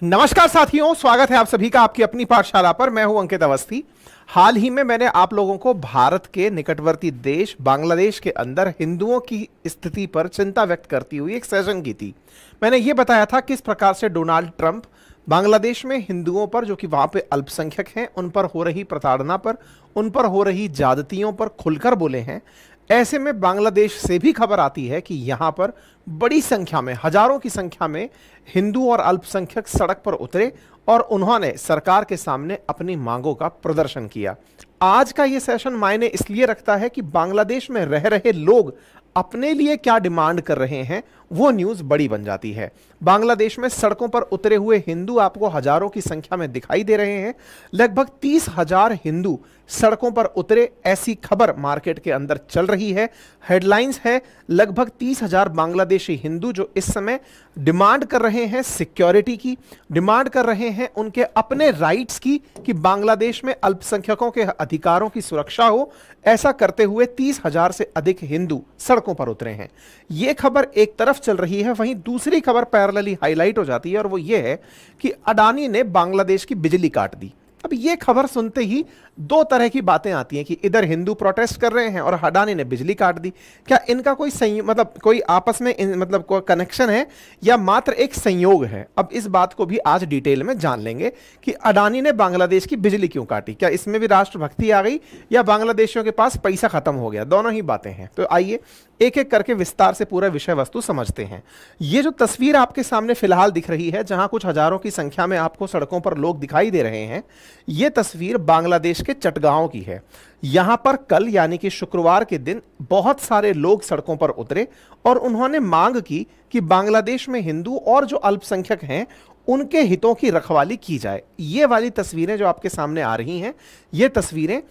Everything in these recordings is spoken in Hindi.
नमस्कार साथियों, स्वागत है आप सभी का आपकी अपनी पाठशाला पर। मैं हूं अंकित अवस्थी। हाल ही में मैंने आप लोगों को भारत के निकटवर्ती देश बांग्लादेश के अंदर हिंदुओं की स्थिति पर चिंता व्यक्त करती हुई एक सेशन की थी। मैंने ये बताया था किस प्रकार से डोनाल्ड ट्रंप बांग्लादेश में हिंदुओं पर, जो कि वहां पे अल्पसंख्यक हैं, उन पर हो रही प्रताड़ना पर, उन पर हो रही ज्यादतियों पर खुलकर बोले हैं। ऐसे में बांग्लादेश से भी खबर आती है कि यहां पर बड़ी संख्या में, हजारों की संख्या में हिंदू और अल्पसंख्यक सड़क पर उतरे और उन्होंने सरकार के सामने अपनी मांगों का प्रदर्शन किया। आज का यह सेशन मायने इसलिए रखता है कि बांग्लादेश में रह रहे लोग अपने लिए क्या डिमांड कर रहे हैं, वो न्यूज बड़ी बन जाती है। बांग्लादेश में सड़कों पर उतरे हुए हिंदू आपको हजारों की संख्या में दिखाई दे रहे हैं। लगभग 30,000 हिंदू सड़कों पर उतरे, ऐसी खबर मार्केट के अंदर चल रही है। हेडलाइंस है लगभग 30,000 बांग्लादेशी हिंदू जो इस समय डिमांड कर रहे हैं सिक्योरिटी की, डिमांड कर रहे हैं उनके अपने राइट्स की, कि बांग्लादेश में अल्पसंख्यकों के अधिकारों की सुरक्षा हो। ऐसा करते हुए 30,000 से अधिक हिंदू सड़कों पर उतरे हैं। यह खबर एक तरफ चल रही है, वहीं दूसरी खबर पैरेलली हाईलाइट हो जाती है और वो ये है कि अडानी ने बांग्लादेश की बिजली काट दी। अब ये खबर सुनते ही दो तरह की बातें आती हैं कि इधर हिंदू प्रोटेस्ट कर रहे हैं और अडानी ने बिजली काट दी। क्या इनका कोई मतलब कोई आपस में मतलब कोई कनेक्शन है या मात्र एक संयोग है? अब इस बात को भी आज डिटेल में जान लेंगे कि अडानी ने बांग्लादेश की बिजली क्यों काटी। क्या इसमें भी राष्ट्रभक्ति आ गई या बांग्लादेशियों के पास पैसा खत्म हो गया? दोनों ही बातें हैं। तो आइए एक एक करके विस्तार से पूरा विषय वस्तु समझते हैं। ये जो तस्वीर आपके सामने फिलहाल दिख रही है, जहां कुछ हजारों की संख्या में आपको सड़कों पर लोग दिखाई दे रहे हैं, यह तस्वीर बांग्लादेश के चटगांव की है। यहां पर कल यानी कि शुक्रवार के दिन बहुत सारे लोग सड़कों पर उतरे और उन्होंने मांग की कि बांग्लादेश में हिंदू और जो अल्पसंख्यक हैं उनके हितों की रखवाली की जाए। ये वाली तस्वीरें जो आपके सामने आ रही हैं, ये तस्वीरें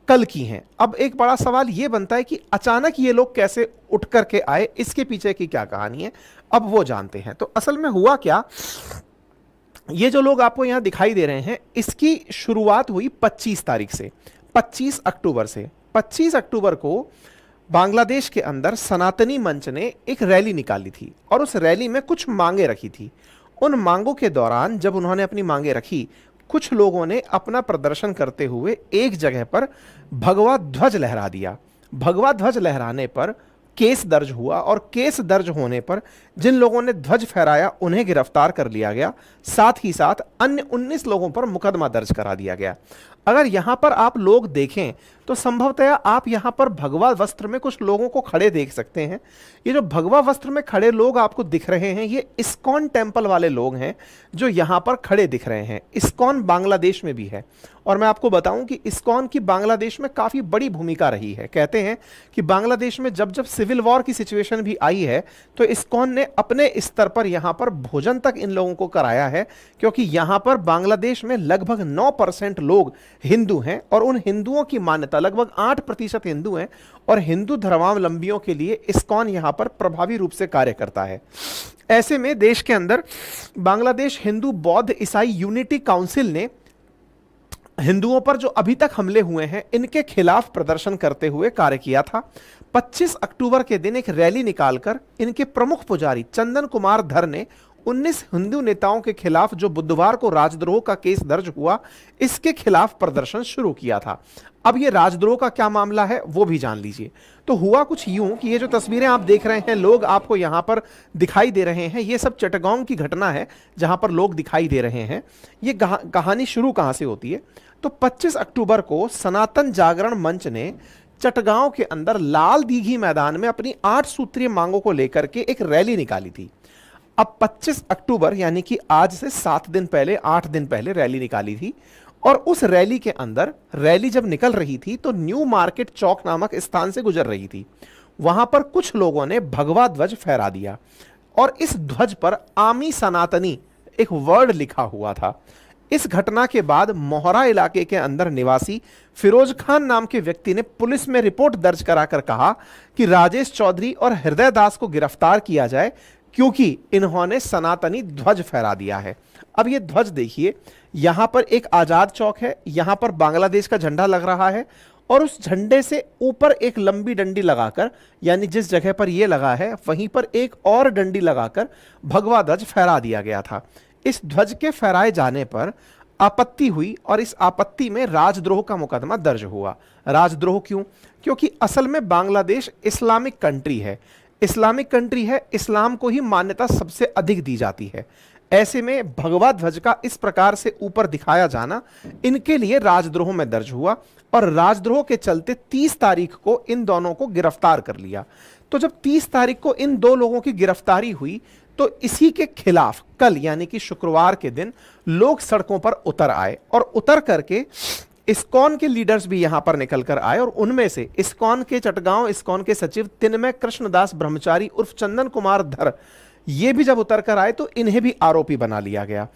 कल की हैं। अब एक बड़ा सवाल यह बनता है कि अचानक ये लोग कैसे उठ करके आए, इसके पीछे की क्या कहानी है, अब वो जानते हैं। तो असल में हुआ क्या, ये जो लोग आपको यहां दिखाई दे रहे हैं, इसकी शुरुआत हुई 25 तारीख से, 25 अक्टूबर से। 25 अक्टूबर को बांग्लादेश के अंदर सनातनी मंच ने एक रैली निकाली थी और उस रैली में कुछ मांगे रखी थी। उन मांगों के दौरान जब उन्होंने अपनी मांगे रखी, कुछ लोगों ने अपना प्रदर्शन करते हुए एक जगह पर भगवा ध्वज लहरा दिया। भगवा ध्वज लहराने पर केस दर्ज हुआ और केस दर्ज होने पर जिन लोगों ने ध्वज फहराया उन्हें गिरफ्तार कर लिया गया। साथ ही साथ अन्य 19 लोगों पर मुकदमा दर्ज करा दिया गया। अगर यहां पर आप लोग देखें तो संभवतः आप यहां पर भगवा वस्त्र में कुछ लोगों को खड़े देख सकते हैं। ये जो भगवा वस्त्र में खड़े लोग आपको दिख रहे हैं, ये इस्कॉन टेम्पल वाले लोग हैं जो यहां पर खड़े दिख रहे हैं। इस्कॉन बांग्लादेश में भी है और मैं आपको बताऊं कि इस्कॉन की बांग्लादेश में काफी बड़ी भूमिका रही है। कहते हैं कि बांग्लादेश में जब जब सिविल वॉर की सिचुएशन भी आई है तो इस्कॉन ने अपने स्तर पर यहां पर भोजन तक इन लोगों को कराया है, क्योंकि यहां पर बांग्लादेश में लगभग 9% लोग हिंदू हैं और उन हिंदुओं की मान्यता, लगभग 8% हिंदू हैं और हिंदू धर्मावलंबियों के लिए इस्कॉन यहां पर प्रभावी रूप से कार्य करता है। ऐसे में देश के अंदर बांग्लादेश हिंदू बौद्ध ईसाई यूनिटी काउंसिल ने हिंदुओं पर जो अभी तक हमले हुए हैं इनके खिलाफ प्रदर्शन करते हुए कार्य किया था। 25 अक्टूबर के दिन एक रैली निकालकर इनके प्रमुख पुजारी चंदन कुमार धर ने 19 हिंदू नेताओं के खिलाफ जो बुधवार को राजद्रोह का केस दर्ज हुआ, इसके खिलाफ प्रदर्शन शुरू किया था। अब ये राजद्रोह का क्या मामला है वो भी जान लीजिए। तो हुआ कुछ यूं कि ये जो तस्वीरें आप देख रहे हैं, लोग आपको यहां पर दिखाई दे रहे हैं, ये सब चटगांव की घटना है जहां पर लोग दिखाई दे रहे हैं। ये कहानी शुरू कहां से होती है, तो 25 अक्टूबर को सनातन जागरण मंच ने चटगांव के अंदर लाल दीघी मैदान में अपनी 8 सूत्रीय मांगों को लेकर के एक रैली निकाली थी। अब 25 अक्टूबर यानी कि आज से 7 दिन पहले, 8 दिन पहले रैली निकाली थी और उस रैली के अंदर, रैली जब निकल रही थी तो न्यू मार्केट चौक नामक स्थान से गुजर रही थी। वहां पर कुछ लोगों ने भगवा ध्वज फहरा दिया और इस ध्वज पर आमी सनातनी एक वर्ड लिखा हुआ था। इस घटना के बाद मोहरा इलाके के अंदर निवासी फिरोज खान नाम के व्यक्ति ने पुलिस में रिपोर्ट दर्ज कराकर कहा कि राजेश चौधरी और हृदय दास को गिरफ्तार किया जाए, क्योंकि इन्होंने सनातनी ध्वज फहरा दिया है। अब ये ध्वज देखिए, यहां पर एक आजाद चौक है, यहां पर बांग्लादेश का झंडा लग रहा है और उस झंडे से ऊपर एक लंबी डंडी लगाकर, यानी जिस जगह पर यह लगा है वहीं पर एक और डंडी लगाकर भगवा ध्वज फहरा दिया गया था। इस ध्वज के फहराए जाने पर आपत्ति हुई और इस आपत्ति में राजद्रोह का मुकदमा दर्ज हुआ। राजद्रोह क्यों? क्योंकि असल में बांग्लादेश इस्लामिक कंट्री है, इस्लामिक कंट्री है, इस्लाम को ही मान्यता सबसे अधिक दी जाती है। ऐसे में भगवा ध्वज का इस प्रकार से ऊपर दिखाया जाना इनके लिए राजद्रोह में दर्ज हुआ और राजद्रोह के चलते 30 तारीख को इन दोनों को गिरफ्तार कर लिया। तो जब 30 तारीख को इन दो लोगों की गिरफ्तारी हुई तो इसी के खिलाफ कल यानी कि शुक्रवार के दिन लोग सड़कों पर उतर आए और उतर करके इस्कॉन के लीडर्स भी यहां पर निकल कर आए और उनमें से इस्कॉन के चटगांव इस्कॉन के सचिव तिन्मय कृष्णदास ब्रह्मचारी उर्फ चंदन कुमार धर, ये भी जब उतर कर आए तो इन्हें भी आरोपी बना लिया गया।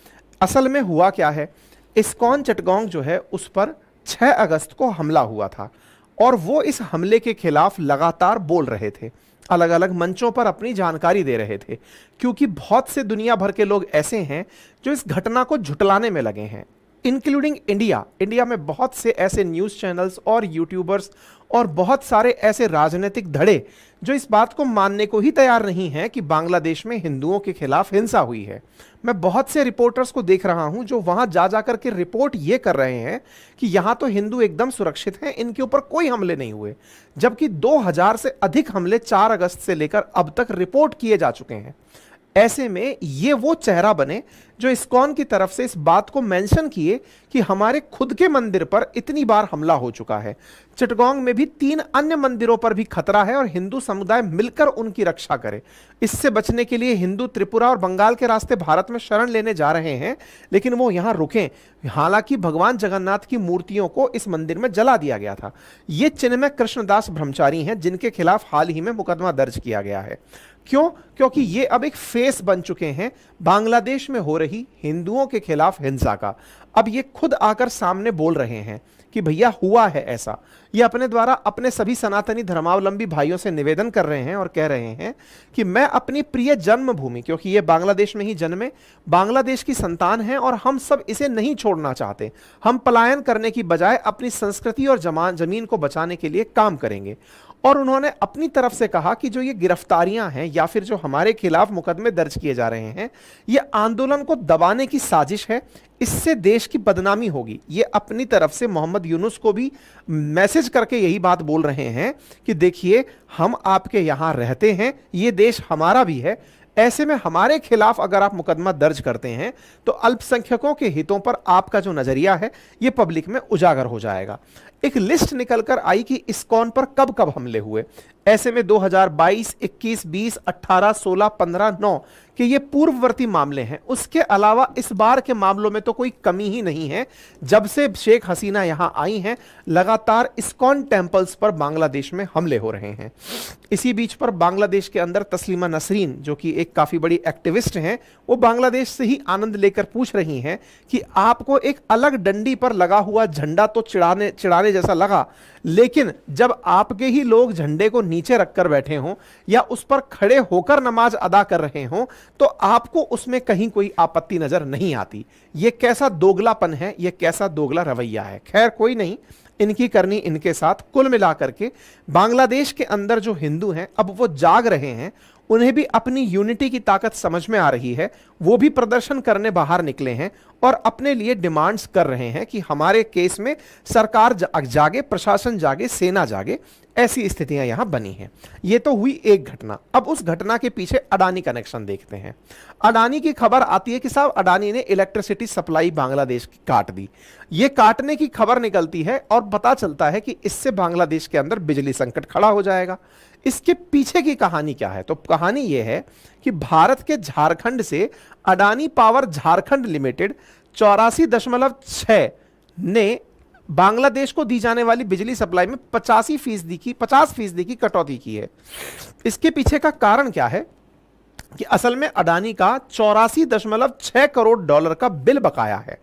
असल में हुआ क्या है, इस्कॉन चटगांव जो है उस पर 6 अगस्त को हमला हुआ था और वो इस हमले के खिलाफ लगातार बोल रहे थे, अलग अलग मंचों पर अपनी जानकारी दे रहे थे, क्योंकि बहुत से दुनिया भर के लोग ऐसे हैं जो इस घटना को झुटलाने में लगे हैं, इंक्लूडिंग इंडिया। इंडिया में बहुत से ऐसे न्यूज़ चैनल्स और यूट्यूबर्स और बहुत सारे ऐसे राजनीतिक धड़े जो इस बात को मानने को ही तैयार नहीं हैं कि बांग्लादेश में हिंदुओं के खिलाफ हिंसा हुई है। मैं बहुत से रिपोर्टर्स को देख रहा हूं जो वहां जा जाकर के रिपोर्ट ये कर रहे हैं कि यहां तो हिंदू एकदम सुरक्षित हैं, इनके ऊपर कोई हमले नहीं हुए, जबकि 2000 से अधिक हमले 4 अगस्त से लेकर अब तक रिपोर्ट किए जा चुके हैं। ऐसे में ये वो चेहरा बने जो इस्कॉन की तरफ से इस बात को मेंशन किए कि हमारे खुद के मंदिर पर इतनी बार हमला हो चुका है, चिटगांव में भी 3 अन्य मंदिरों पर भी खतरा है और हिंदू समुदाय मिलकर उनकी रक्षा करे। इससे बचने के लिए हिंदू त्रिपुरा और बंगाल के रास्ते भारत में शरण लेने जा रहे हैं, लेकिन वो यहां रुकें। हालांकि भगवान जगन्नाथ की मूर्तियों को इस मंदिर में जला दिया गया था। ये चिन्मय कृष्णदास ब्रह्मचारी हैं जिनके खिलाफ हाल ही में मुकदमा दर्ज किया गया है। क्यों? क्योंकि ये अब एक फेस बन चुके हैं बांग्लादेश में हो रही हिंदुओं के खिलाफ हिंसा का। अब ये खुद आकर सामने बोल रहे हैं कि भैया हुआ है ऐसा। ये अपने द्वारा अपने सभी सनातनी धर्मावलंबी भाइयों से निवेदन कर रहे हैं और कह रहे हैं कि मैं अपनी प्रिय जन्मभूमि, क्योंकि ये बांग्लादेश में ही जन्मे, बांग्लादेश की संतान हैं और हम सब इसे नहीं छोड़ना चाहते। हम पलायन करने की बजाय अपनी संस्कृति और जमीन को बचाने के लिए काम करेंगे। और उन्होंने अपनी तरफ से कहा कि जो ये गिरफ्तारियां हैं या फिर जो हमारे खिलाफ मुकदमे दर्ज किए जा रहे हैं, ये आंदोलन को दबाने की साजिश है, इससे देश की बदनामी होगी। ये अपनी तरफ से मोहम्मद यूनुस को भी मैसेज करके यही बात बोल रहे हैं कि देखिए हम आपके यहां रहते हैं, ये देश हमारा भी है, ऐसे में हमारे खिलाफ अगर आप मुकदमा दर्ज करते हैं तो अल्पसंख्यकों के हितों पर आपका जो नजरिया है ये पब्लिक में उजागर हो जाएगा। एक लिस्ट निकलकर आई कि इस्कॉन पर कब कब हमले हुए। ऐसे में 2022, 21, 20, 18, 16, 15, 9 के ये पूर्ववर्ती मामले हैं। उसके अलावा इस बार के मामलों में तो कोई कमी ही नहीं है। जब से शेख हसीना यहां आई हैं, लगातार इस्कॉन टेम्पल्स पर बांग्लादेश में हमले हो रहे हैं। इसी बीच पर बांग्लादेश के अंदर तस्लीमा नसरीन, जो कि एक काफी बड़ी एक्टिविस्ट हैं, वो बांग्लादेश से ही आनंद लेकर पूछ रही हैं कि आपको एक अलग डंडी पर लगा हुआ झंडा तो चिढ़ाने जैसा लगा, लेकिन जब आपके ही लोग झंडे को नीचे रखकर बैठे हों या उस पर खड़े होकर नमाज अदा कर रहे हों तो आपको उसमें कहीं कोई आपत्ति नजर नहीं आती। यह कैसा दोगलापन है, यह कैसा दोगला रवैया है। खैर कोई नहीं, इनकी करनी इनके साथ। कुल मिलाकर के बांग्लादेश के अंदर जो हिंदू हैं अब वो जाग रहे हैं, उन्हें भी अपनी यूनिटी की ताकत समझ में आ रही है। वो भी प्रदर्शन करने बाहर निकले हैं और अपने लिए डिमांड्स कर रहे हैं कि हमारे केस में सरकार जागे, प्रशासन जागे, सेना जागे। ऐसी स्थितियां यहां बनी हैं। ये तो हुई एक घटना। अब उस घटना के पीछे अडानी कनेक्शन देखते हैं। अडानी की खबर आती है कि साहब अडानी ने इलेक्ट्रिसिटी सप्लाई बांग्लादेश की काट दी। ये काटने की खबर निकलती है और पता चलता है कि इससे बांग्लादेश के अंदर बिजली संकट खड़ा हो जाएगा। इसके पीछे की कहानी क्या है? तो कहानी यह है कि भारत के झारखंड से अडानी पावर झारखंड लिमिटेड 84.6 ने बांग्लादेश को दी जाने वाली बिजली सप्लाई में 50% की कटौती की है। इसके पीछे का कारण क्या है कि असल में अडानी का 84.6 करोड़ डॉलर का बिल बकाया है।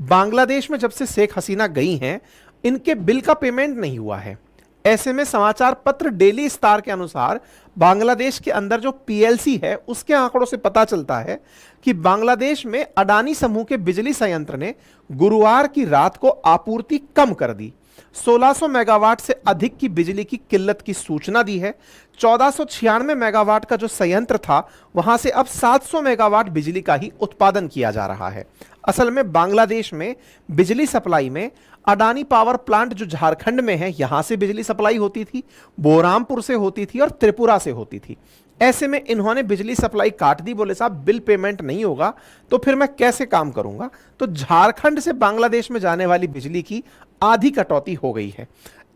बांग्लादेश में जब से शेख हसीना गई हैं, इनके बिल का पेमेंट नहीं हुआ है। ऐसे में समाचार पत्र डेली स्टार के अनुसार बांग्लादेश के अंदर जो पीएलसी है उसके आंकड़ों से पता चलता है कि बांग्लादेश में अडानी समूह के बिजली संयंत्र ने गुरुवार की रात को आपूर्ति कम कर दी। 1600 मेगावाट से अधिक की बिजली की किल्लत की सूचना दी है। 1496 मेगावाट का जो संयंत्र था वहां से अब 700 मेगावाट बिजली का ही उत्पादन किया जा रहा है। असल में बांग्लादेश में बिजली सप्लाई में अडानी पावर प्लांट जो झारखंड में है यहां से बिजली सप्लाई होती थी, बोरामपुर से होती थी और त्रिपुरा से होती थी। ऐसे में इन्होंने बिजली सप्लाई काट दी, बोले साहब बिल पेमेंट नहीं होगा तो फिर मैं कैसे काम करूंगा। तो झारखंड से बांग्लादेश में जाने वाली बिजली की आधी कटौती हो गई है।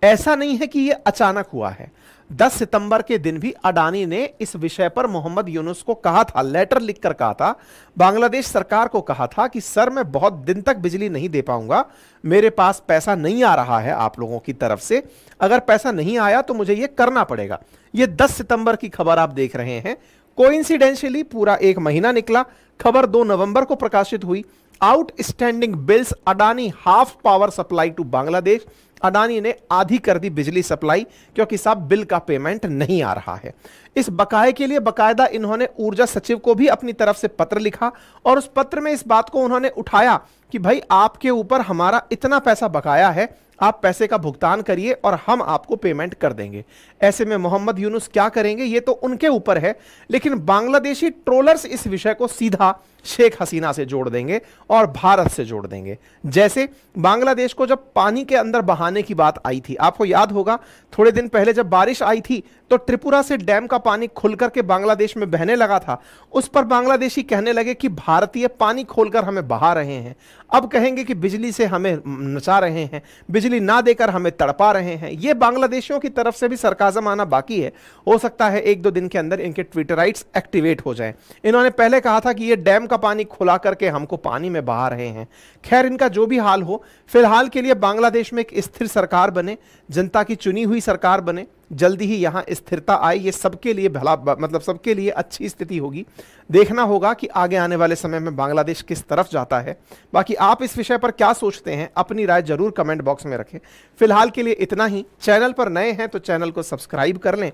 ऐसा नहीं है कि यह अचानक हुआ है। 10 सितंबर के दिन भी अडानी ने इस विषय पर मोहम्मद यूनुस को कहा था, लेटर लिखकर कहा था, बांग्लादेश सरकार को कहा था कि सर मैं बहुत दिन तक बिजली नहीं दे पाऊंगा, मेरे पास पैसा नहीं आ रहा है आप लोगों की तरफ से, अगर पैसा नहीं आया तो मुझे यह करना पड़ेगा। यह 10 सितंबर की खबर आप देख रहे हैं। कोइंसिडेंशियली पूरा एक महीना निकला, खबर 2 नवंबर को प्रकाशित हुई। Outstanding bills Adani half power supply to Bangladesh, Adani ने आधी कर दी बिजली सप्लाई क्योंकि साहब बिल का पेमेंट नहीं आ रहा है। इस बकाये के लिए बकायदा इन्होंने ऊर्जा सचिव को भी अपनी तरफ से पत्र लिखा और उस पत्र में इस बात को उन्होंने उठाया कि भाई आपके ऊपर हमारा इतना पैसा बकाया है, आप पैसे का भुगतान करिए और हम आपको पेमेंट कर देंगे। ऐसे में मोहम्मद यूनुस क्या करेंगे ये तो उनके ऊपर है, लेकिन बांग्लादेशी ट्रोलर्स इस विषय को सीधा शेख हसीना से जोड़ देंगे और भारत से जोड़ देंगे। जैसे बांग्लादेश को जब पानी के अंदर बहाने की बात आई थी, आपको याद होगा थोड़े दिन पहले जब बारिश आई थी तो त्रिपुरा से डैम का पानी खुल करके बांग्लादेश में बहने लगा था। उस पर बांग्लादेशी कहने लगे कि भारतीय पानी खोलकर हमें बहा रहे हैं, अब कहेंगे कि बिजली से हमें नचा रहे हैं, बिजली ना देकर हमें तड़पा रहे हैं। यह बांग्लादेशियों की तरफ से भी सरकाज़म आना बाकी है। हो सकता है 1-2 दिन के अंदर इनके ट्विटराइट्स एक्टिवेट हो जाएं। इन्होंने पहले कहा था कि यह डैम का पानी खुला करके हमको पानी में बहा रहे हैं। खैर इनका जो भी हाल हो, फिलहाल के लिए बांग्लादेश में एक स्थिर सरकार बने, जनता की चुनी हुई सरकार बने, जल्दी ही यहां स्थिरता आए, ये सबके लिए भला मतलब सबके लिए अच्छी स्थिति होगी। देखना होगा कि आगे आने वाले समय में बांग्लादेश किस तरफ जाता है। बाकी आप इस विषय पर क्या सोचते हैं, अपनी राय जरूर कमेंट बॉक्स में रखें। फिलहाल के लिए इतना ही। चैनल पर नए हैं तो चैनल को सब्सक्राइब कर लें।